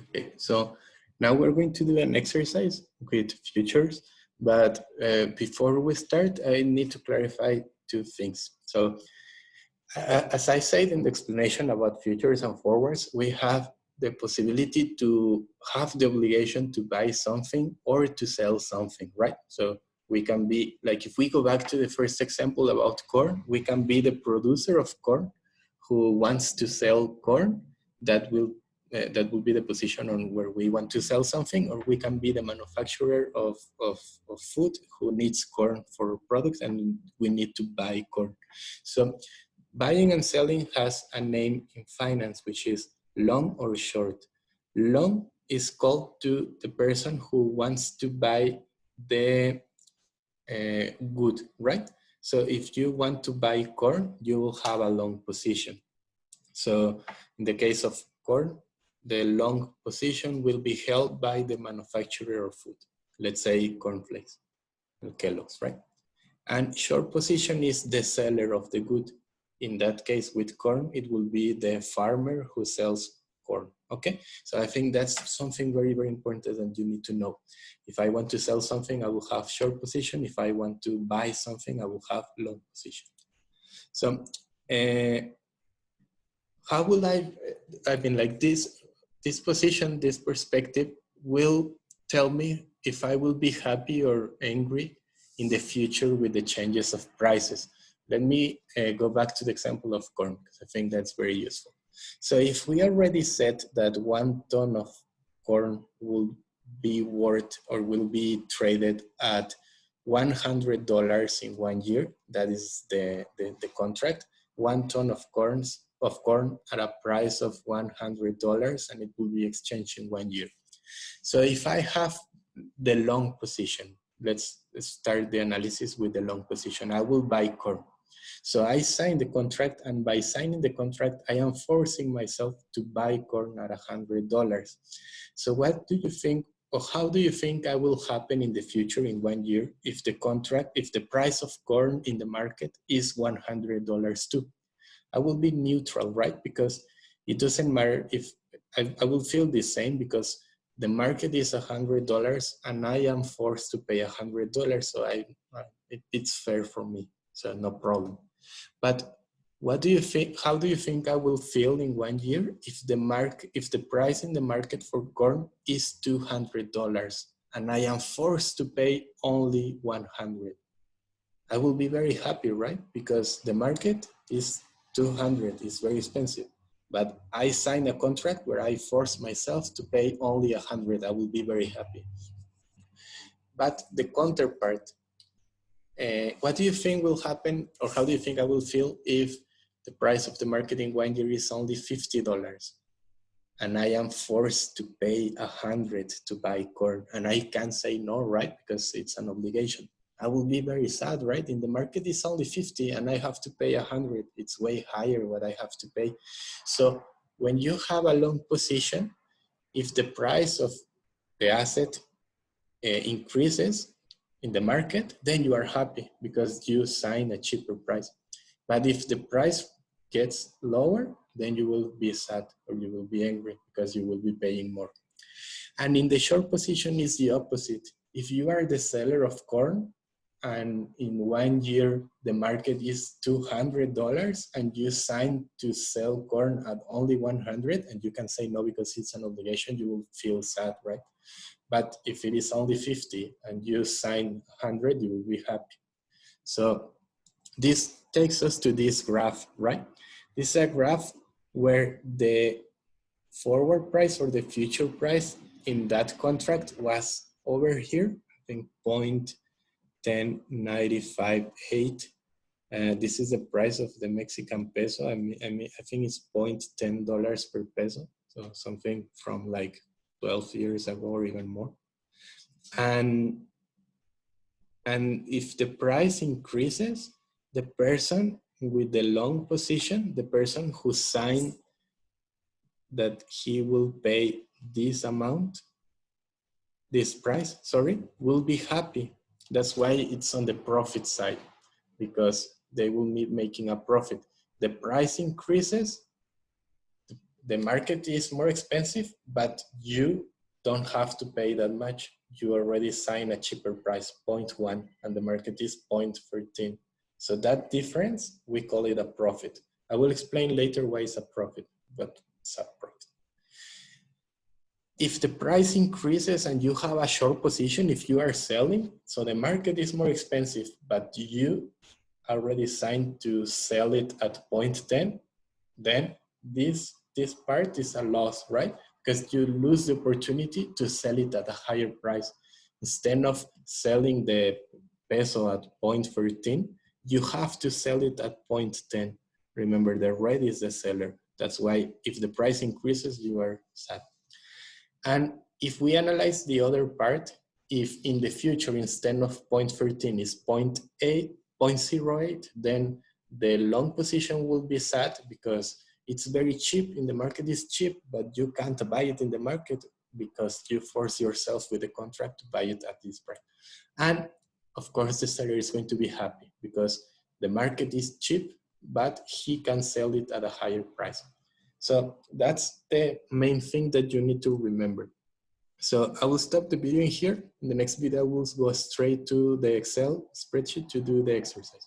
Okay, so now we're going to do an exercise with futures, but before we start, I need to clarify two things. So as I said in the explanation about futures and forwards, we have the possibility to have the obligation to buy something or to sell something, right? So we can be, like if we go back to the first example about corn, we can be the producer of corn who wants to sell corn. That will be the position on where we want to sell something, or we can be the manufacturer of food who needs corn for products and we need to buy corn. So buying and selling has a name in finance, which is long or short. Long is called to the person who wants to buy the good, right? So if you want to buy corn, you will have a long position. So in the case of corn, the long position will be held by the manufacturer of food. Let's say cornflakes, Kellogg's, right? And short position is the seller of the good. In that case, with corn, it will be the farmer who sells corn, okay? So I think that's something very, very important that you need to know. If I want to sell something, I will have short position. If I want to buy something, I will have long position. So how will I mean, like this position, this perspective will tell me if I will be happy or angry in the future with the changes of prices. Let me go back to the example of corn, because I think that's very useful. So if we already said that 1 ton of corn will be worth or will be traded at $100 in 1 year, that is the contract, 1 ton of corn at a price of $100, and it will be exchanged in 1 year. So if I have the long position, let's start the analysis with the long position. I will buy corn. So I sign the contract, and by signing the contract, I am forcing myself to buy corn at $100. So what do you think, or how do you think I will happen in the future in 1 year if the price of corn in the market is $100 too? I will be neutral, right? Because it doesn't matter if I will feel the same, because the market is $100 and I am forced to pay $100. So it's fair for me. So no problem. But what do you think? How do you think I will feel in 1 year if the price in the market for corn is $200 and I am forced to pay only 100? I will be very happy, right? Because the market is 200, is very expensive. But I sign a contract where I force myself to pay only 100. I will be very happy. But the counterpart, what do you think will happen, or how do you think I will feel if the price of the market in 1 year is only $50 and I am forced to pay 100 to buy corn, and I can't say no, right? Because it's an obligation. I will be very sad, right? In the market is only 50 and I have to pay 100. It's way higher what I have to pay. So when you have a long position, if the price of the asset increases in the market, then you are happy because you sign a cheaper price. But if the price gets lower, then you will be sad or you will be angry because you will be paying more. And in the short position is the opposite. If you are the seller of corn and in 1 year the market is $200 and you sign to sell corn at only 100, and you can say no because it's an obligation, you will feel sad, right? But if it is only 50 and you sign 100, you will be happy. So this takes us to this graph, right? This is a graph where the forward price or the future price in that contract was over here, I think 0.10958. This is the price of the Mexican peso. I think it's $0.10 per peso. So something from like 12 years ago or even more. And if the price increases, the person with the long position, the person who signed that he will pay this amount, this price, sorry, will be happy. That's why it's on the profit side, because they will be making a profit. The price increases, the market is more expensive, but you don't have to pay that much. You already signed a cheaper price, 0.1, and the market is 0.13. So that difference, we call it a profit. I will explain later why it's a profit, but it's a profit. If the price increases and you have a short position, if you are selling, so the market is more expensive, but you already signed to sell it at 0.10, then this part is a loss, right? Because you lose the opportunity to sell it at a higher price. Instead of selling the peso at 0.13, you have to sell it at 0.10. Remember, the red is the seller. That's why if the price increases, you are sad. And if we analyze the other part, if in the future, instead of 0.13 is 0.08, then the long position will be sad because it's very cheap. In the market is cheap, but you can't buy it in the market because you force yourself with the contract to buy it at this price. And of course, the seller is going to be happy because the market is cheap, but he can sell it at a higher price. So that's the main thing that you need to remember. So I will stop the video here. In the next video, I will go straight to the Excel spreadsheet to do the exercise.